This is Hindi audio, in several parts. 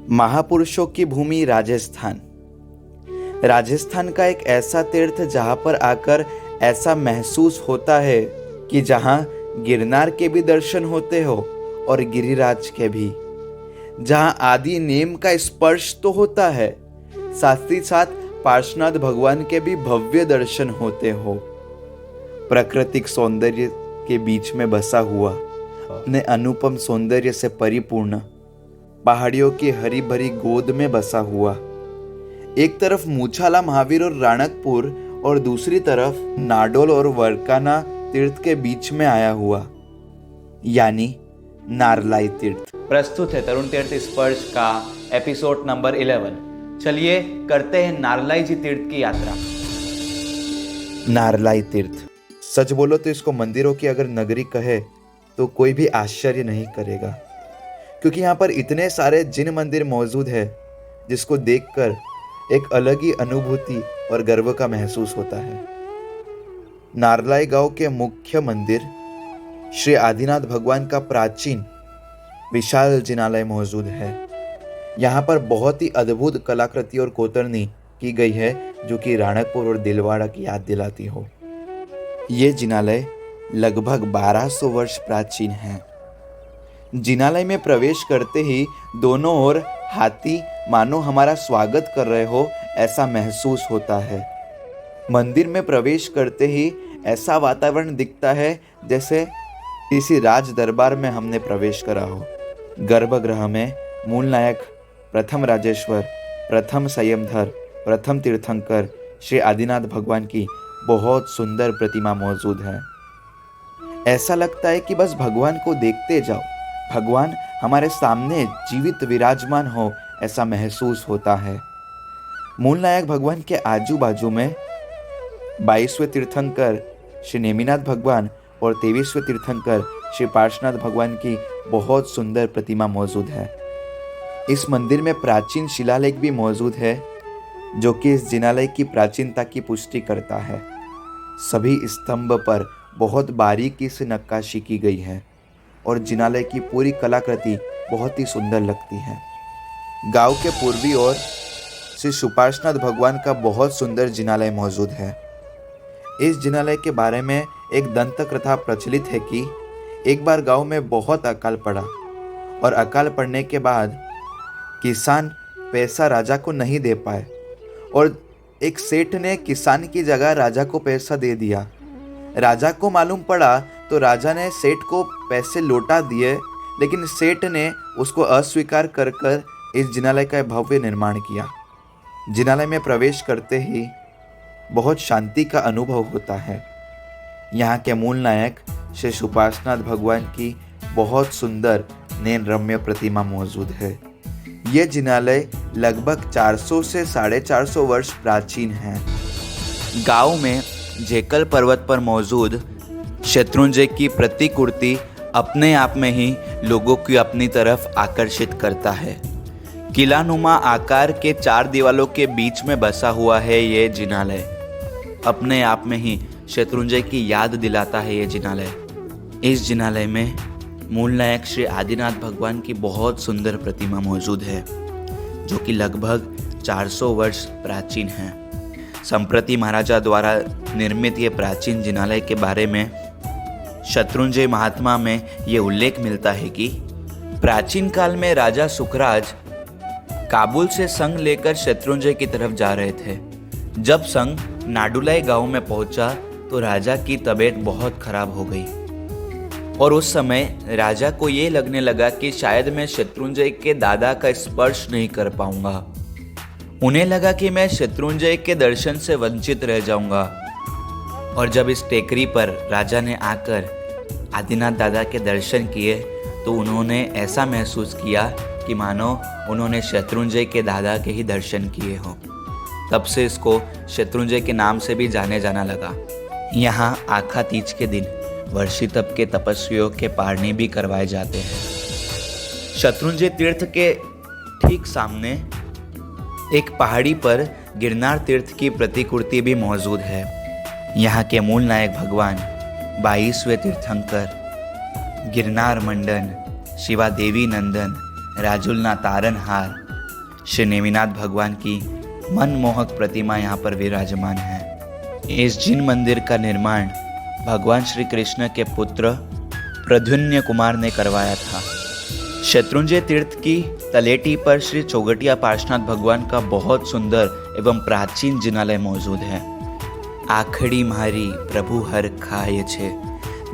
महापुरुषों की भूमि राजस्थान। राजस्थान का एक ऐसा तीर्थ जहां पर आकर ऐसा महसूस होता है कि जहां गिरनार के भी दर्शन होते हो और गिरिराज के भी, जहां आदि नेम का स्पर्श तो होता है, साथ ही साथ पार्श्वनाथ भगवान के भी भव्य दर्शन होते हो। प्राकृतिक सौंदर्य के बीच में बसा हुआ, अपने अनुपम सौंदर्य से परिपूर्ण, पहाड़ियों की हरी भरी गोद में बसा हुआ, एक तरफ मूछाला महावीर और राणकपुर और दूसरी तरफ नाडोल और वरकाना तीर्थ के बीच में आया हुआ, यानी नारलाई तीर्थ। प्रस्तुत है तरुण तीर्थ स्पर्श का एपिसोड नंबर 11। चलिए करते हैं नारलाई जी तीर्थ की यात्रा। नारलाई तीर्थ, सच बोलो तो इसको मंदिरों की अगर नगरी कहे तो कोई भी आश्चर्य नहीं करेगा, क्योंकि यहाँ पर इतने सारे जिन मंदिर मौजूद है जिसको देखकर एक अलग ही अनुभूति और गर्व का महसूस होता है। नारलाई गांव के मुख्य मंदिर श्री आदिनाथ भगवान का प्राचीन विशाल जिनालय मौजूद है। यहाँ पर बहुत ही अद्भुत कलाकृति और कोतरनी की गई है जो कि राणकपुर और दिलवाड़ा की याद दिलाती हो। ये जिनालय लगभग 1200 वर्ष प्राचीन है। जिनालय में प्रवेश करते ही दोनों ओर हाथी मानो हमारा स्वागत कर रहे हो ऐसा महसूस होता है। मंदिर में प्रवेश करते ही ऐसा वातावरण दिखता है जैसे किसी राज दरबार में हमने प्रवेश करा हो। गर्भगृह में मूल नायक, प्रथम राजेश्वर, प्रथम संयमधर, प्रथम तीर्थंकर श्री आदिनाथ भगवान की बहुत सुंदर प्रतिमा मौजूद है। ऐसा लगता है कि बस भगवान को देखते जाओ, भगवान हमारे सामने जीवित विराजमान हो ऐसा महसूस होता है। मूल नायक भगवान के आजू बाजू में 22वें तीर्थंकर श्री नेमिनाथ भगवान और 23वें तीर्थंकर श्री पार्श्वनाथ भगवान की बहुत सुंदर प्रतिमा मौजूद है। इस मंदिर में प्राचीन शिलालेख भी मौजूद है जो कि इस जिनालय की प्राचीनता की पुष्टि करता है। सभी स्तंभ पर बहुत बारीकी से नक्काशी की गई है और जिनालय की पूरी कलाकृति बहुत ही सुंदर लगती है। गांव के पूर्वी ओर श्री सुपार्श्वनाथ भगवान का बहुत सुंदर जिनालय मौजूद है। इस जिनालय के बारे में एक दंत कथा प्रचलित है कि एक बार गांव में बहुत अकाल पड़ा और अकाल पड़ने के बाद किसान पैसा राजा को नहीं दे पाए और एक सेठ ने किसान की जगह राजा को पैसा दे दिया। राजा को मालूम पड़ा तो राजा ने सेठ को पैसे लौटा दिए, लेकिन सेठ ने उसको अस्वीकार कर इस जिनालय का भव्य निर्माण किया। जिनालय में प्रवेश करते ही बहुत शांति का अनुभव होता है। यहाँ के मूल नायक श्री सुपार्श्वनाथ भगवान की बहुत सुंदर नयन रम्य प्रतिमा मौजूद है। ये जिनालय लगभग 400 से 450 वर्ष प्राचीन है। गांव में जेकल पर्वत पर मौजूद शत्रुंजय की प्रतिकृति अपने आप में ही लोगों की अपनी तरफ आकर्षित करता है। किलानुमा आकार के 4 दीवालों के बीच में बसा हुआ है ये जिनालय। अपने आप में ही शत्रुंजय की याद दिलाता है ये जिनालय। इस जिनालय में मूल नायक श्री आदिनाथ भगवान की बहुत सुंदर प्रतिमा मौजूद है जो कि लगभग 400 वर्ष प्राचीन है। संप्रति महाराजा द्वारा निर्मित ये प्राचीन जिनालय के बारे में शत्रुंजय महात्मा में ये उल्लेख मिलता है कि प्राचीन काल में राजा सुखराज काबुल से संग लेकर शत्रुंजय की तरफ जा रहे थे। जब संग नाडुलाई गांव में पहुंचा तो राजा की तबीयत बहुत खराब हो गई और उस समय राजा को ये लगने लगा कि शायद मैं शत्रुंजय के दादा का स्पर्श नहीं कर पाऊंगा। उन्हें लगा कि मैं शत्रुंजय के दर्शन से वंचित रह जाऊंगा। और जब इस टेकरी पर राजा ने आकर आदिनाथ दादा के दर्शन किए तो उन्होंने ऐसा महसूस किया कि मानो उन्होंने शत्रुंजय के दादा के ही दर्शन किए हों। तब से इसको शत्रुंजय के नाम से भी जाने जाना लगा। यहाँ आखा तीज के दिन वर्षी तप के तपस्वियों के पारणी भी करवाए जाते हैं। शत्रुंजय तीर्थ के ठीक सामने एक पहाड़ी पर गिरनार तीर्थ की प्रतिकृति भी मौजूद है। यहाँ के मूल नायक भगवान 22वें तीर्थंकर गिरनार मंडन, शिवा देवी नंदन, राजुलना तारनहार, श्री नेमिनाथ भगवान की मनमोहक प्रतिमा यहाँ पर विराजमान है। इस जिन मंदिर का निर्माण भगवान श्री कृष्ण के पुत्र प्रद्युम्न कुमार ने करवाया था। शत्रुंजय तीर्थ की तलेटी पर श्री चौगटिया पार्श्वनाथ भगवान का बहुत सुंदर एवं प्राचीन जिनालय मौजूद है। आखड़ी मारी प्रभु हर खाय छे,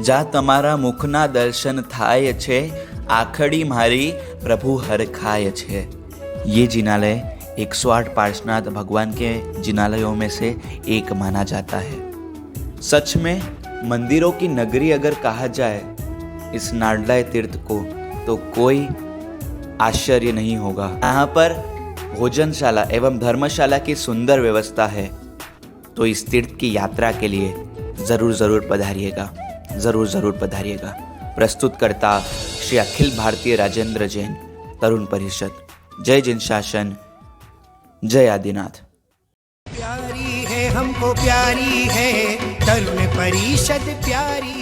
जा तमारा मुखना दर्शन थाय छे, आखड़ी मारी प्रभु हर खाय छे। ये जिनालय 108 पार्श्वनाथ भगवान के जिनालयों में से एक माना जाता है। सच में मंदिरों की नगरी अगर कहा जाए इस नारलाई तीर्थ को तो कोई आश्चर्य नहीं होगा। यहाँ पर भोजनशाला एवं धर्मशाला की सुंदर व्यवस्था है, तो इस तीर्थ की यात्रा के लिए ज़रूर पधारिएगा। प्रस्तुतकर्ता श्री अखिल भारतीय राजेंद्र जैन तरुण परिषद। जय जिन शासन, जय आदिनाथ। प्यारी है हमको प्यारी है तरुण परिषद प्यारी।